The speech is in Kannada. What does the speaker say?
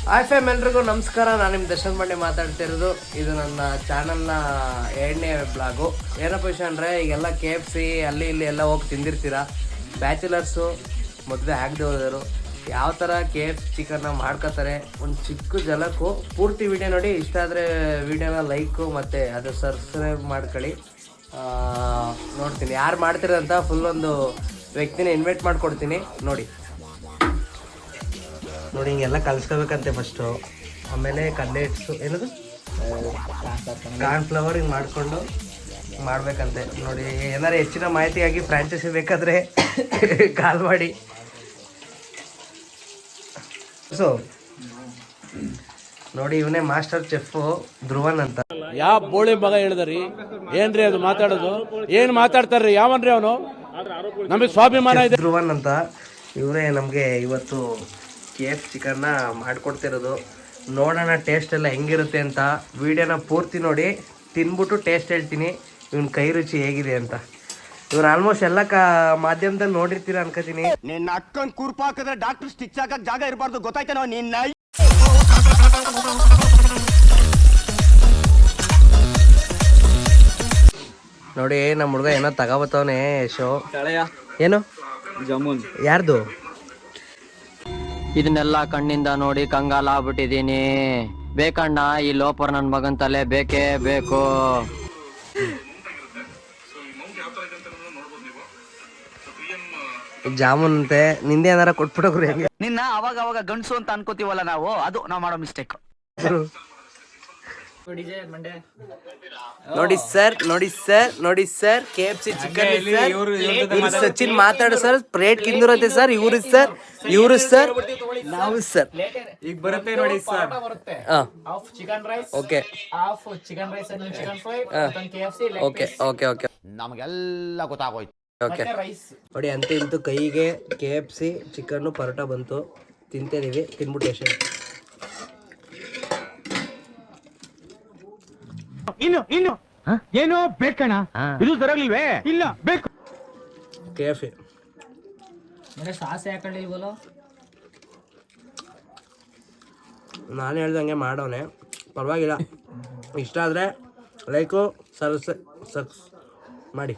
ಹಾಯ್ ಫ್ಯಾಮ್ ಎಲ್ರಿಗೂ ನಮಸ್ಕಾರ. ನಾನು ನಿಮ್ಮ ದರ್ಶನ್ ಮಂಡೆ ಮಾತಾಡ್ತಿರೋದು. ಇದು ನನ್ನ ಚಾನಲ್ನ 2ನೇ ಬ್ಲಾಗು. ಏನಪ್ಪ ವಿಷಯ ಅಂದರೆ ಈಗೆಲ್ಲ KFC ಅಲ್ಲಿ ಇಲ್ಲಿ ಎಲ್ಲ ಹೋಗಿ ತಿಂದಿರ್ತೀರ. ಬ್ಯಾಚುಲರ್ಸು ಮದುವೆ ಆಗದೆ ಹೋದರು ಯಾವ ಥರ KFC ಚಿಕನ್ನ ಮಾಡ್ಕೋತಾರೆ ಒಂದು ಚಿಕ್ಕ ಜಲಕ್ಕೂ ಪೂರ್ತಿ ವಿಡಿಯೋ ನೋಡಿ. ಇಷ್ಟ ಆದರೆ ವಿಡಿಯೋನ ಲೈಕು ಮತ್ತು ಅದು ಸಬ್ಸ್ಕ್ರೈಬ್ ಮಾಡ್ಕೊಳ್ಳಿ. ನೋಡ್ತೀನಿ ಯಾರು ಮಾಡ್ತಿರೋಂಥ ಫುಲ್ ಒಂದು ವ್ಯಕ್ತಿನ ಇನ್ವೈಟ್ ಮಾಡಿಕೊಡ್ತೀನಿ ನೋಡಿ. ಹಿಂಗೆಲ್ಲ ಕಲಿಸ್ಕೋಬೇಕಂತೆ ಫಸ್ಟು. ಆಮೇಲೆ ಕಡಲೆ ಹಿಟ್ಟು ಏನದು ಕಾರ್ನ್ಫ್ಲವರ್ ಹಿಂಗೆ ಮಾಡಿಕೊಂಡು ಮಾಡಬೇಕಂತೆ ನೋಡಿ. ಏನಾರು ಹೆಚ್ಚಿನ ಮಾಹಿತಿಯಾಗಿ ಫ್ರಾಂಚೈಸಿ ಬೇಕಾದರೆ ಕಾಲ್ ಮಾಡಿ. ಸೊ ನೋಡಿ, ಇವನೇ ಮಾಸ್ಟರ್ ಚೆಫು ಧ್ರುವನ್ ಅಂತ. ಯಾವ ಬೋಳಿ ಮಗ ಹೇಳಿದ್ರಿ? ಏನ್ರಿ ಅದು ಮಾತಾಡೋದು? ಏನ್ ಮಾತಾಡ್ತಾರ್ರಿ? ಯಾವನ್ರಿ ಅವನು? ನಮಗೆ ಸ್ವಾಭಿಮಾನ ಇದೆ. ಧ್ರುವನ್ ಅಂತ ಇವರೇ ನಮಗೆ ಇವತ್ತು KFC ಚಿಕನ್ನ ಮಾಡಿಕೊಡ್ತಿರೋದು. ನೋಡೋಣ ಟೇಸ್ಟ್ ಎಲ್ಲ ಹೆಂಗಿರುತ್ತೆ ಅಂತ. ವಿಡಿಯೋನ ಪೂರ್ತಿ ನೋಡಿ, ತಿನ್ಬಿಟ್ಟು ಟೇಸ್ಟ್ ಹೇಳ್ತೀನಿ ಇವನ್ ಕೈ ರುಚಿ ಹೇಗಿದೆ ಅಂತ. ಇವ್ರು ಆಲ್ಮೋಸ್ಟ್ ಎಲ್ಲ ಮಾಧ್ಯಮದಲ್ಲಿ ನೋಡಿರ್ತೀರ ಅನ್ಕೋತೀನಿ. ನಿನ್ನ ಅಕ್ಕನ್ ಕೂರ್ಪ ಹಾಕಿದ್ರೆ ಡಾಕ್ಟರ್ ಸ್ಟಿಚ್ ಹಾಕಕ್ ಜಾಗ ಇರಬಾರ್ದು, ಗೊತ್ತಾಯ್ತೇನೋ ನಿನ್ನ. ನೋಡಿ ನಮ್ಮ ಹುಡುಗ ಏನೋ ತಗೋಬತ್ತವನೆ. ಶೋ ಏನು ಜಾಮೂನ್ ಯಾರ್ದು? ಇದನ್ನೆಲ್ಲ ಕಣ್ಣಿಂದ ನೋಡಿ ಕಂಗಾಲ ಆಗ್ಬಿಟ್ಟಿದೀನಿ. ಬೇಕಣ್ಣ, ಈ ಲೋಪರ್ ನನ್ ಮಗನ್ ತಲೆ ಬೇಕೇ ಬೇಕು. ಜಾಮೂನ್ ಅಂತೆ. ನಿಂದೆ ಏನಾರ ಕೊಟ್ಬಿಡೋರು ಹೆಂಗೆ? ನಿನ್ನ ಅವಾಗ ಅವಾಗ ಗಂಡ್ಸು ಅಂತ ಅನ್ಕೋತೀವಲ್ಲ ನಾವು, ಅದು ನಾವು ಮಾಡೋ ಮಿಸ್ಟೇಕ್. ನೋಡಿ sir KFC chicken sir. Sachin ಮಾತಾಡು ಸರ್. ಪ್ಲೇಟ್ ಕಿಂದಿರಂತೆ ಸರ್. ಇವರು ಸರ್ ನಾವು ಸರ್. ಈಗ ಬರುತ್ತೆ ನೋಡಿ sir. Half chicken rice, okay. Half chicken rice and chicken fry, KFC okay ನಮಗೆಲ್ಲ ಗೊತ್ತಾಗೋಯ್ತು. ಓಕೆ ರೈಸ್ ನೋಡಿ. ಅಂತ ಇಂತೂ ಕೈಗೆ KFC ಚಿಕನ್ನು ಪರೋಟ ಬಂತು. ತಿಂತಿದೀವಿ. ತಿನ್ಬಿಟ್ಟು ಎಷ್ಟು ಇನ್ನು ಏನು ಬೇಕಣ್ಣ? ಇದು ತರಲಿಲ್ವೇ? ಇಲ್ಲ ಬೇಕು. KFC ಸಾಸ್ ಹಾಕೊಂಡಿಲ್ವಲ್ಲ. ನಾನು ಹೇಳ್ದಂಗೆ ಮಾಡೋನೆ, ಪರವಾಗಿಲ್ಲ. ಇಷ್ಟ ಆದರೆ ಲೈಕು ಸಬ್ಸ್ ಮಾಡಿ.